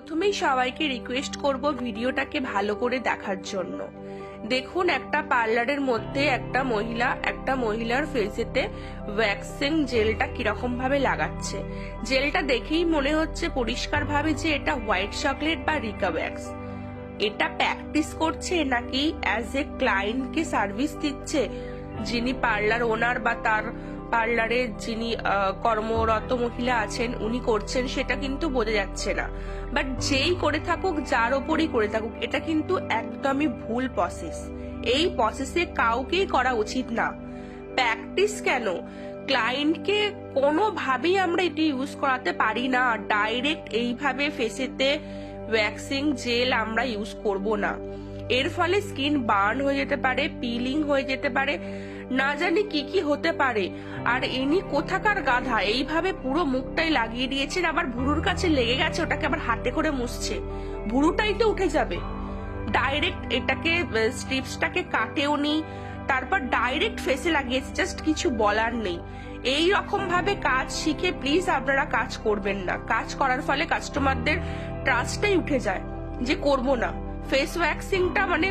প্রথমেই সবাইকে রিকোয়েস্ট করব ভিডিওটাকে ভালো করে দেখার জন্য। দেখুন, একটা পার্লারের মধ্যে একটা মহিলার ফেসেতে ওয়্যাক্সিং জেলটা কিরকম ভাবে লাগাচ্ছে। জেলটা দেখেই মনে হচ্ছে পরিষ্কার ভাবে যে এটা হোয়াইট চকলেট বা রিকা ওয়্যাক্স। এটা প্র্যাকটিস করছে নাকি অ্যাজ এ ক্লায়েন্টকে সার্ভিস দিচ্ছে, যিনি পার্লার ওনার বা তার পার্লারে যিনি কর্মরত মহিলা আছেন উনি করছেন, সেটা কিন্তু বোঝা যাচ্ছে না। বাট যেই করে থাকুক, যার ওপরই করে থাকুক, এটা কিন্তু একদমই ভুল প্রসেস। এই প্রসেসে কাউকেই করা উচিত না। প্র্যাকটিস কেন, ক্লায়েন্টকে কোনোভাবেই আমরা এটি ইউজ করাতে পারি না। ডাইরেক্ট এইভাবে ফেসেতে ওয়্যাক্সিং জেল আমরা ইউজ করব না। এর ফলে স্কিন বার্ন হয়ে যেতে পারে, পিলিং হয়ে যেতে পারে, না জানি কি কি হতে পারে। আর ইনি কোথাকার গাধা, এইভাবে পুরো মুখটাই লাগিয়ে দিয়েছেন, আবার ভুরুর কাছে লেগে গেছে, ওটাকে আবার হাতে করে মুছছে। ভুরুটাই তো উঠে যাবে। ডাইরেক্ট এটাকে স্ট্রিপসটাকে কাটেও নি, তারপর ডাইরেক্ট ফেসে লাগিয়েছে, জাস্ট কিছু বলার নেই। এই রকম ভাবে কাজ শিখে প্লিজ আপনারা কাজ করবেন না। কাজ করার ফলে কাস্টমারদের ট্রাস্টটাই উঠে যায় যে করবো না। ফেস ওয়্যাক্সিংটা মানে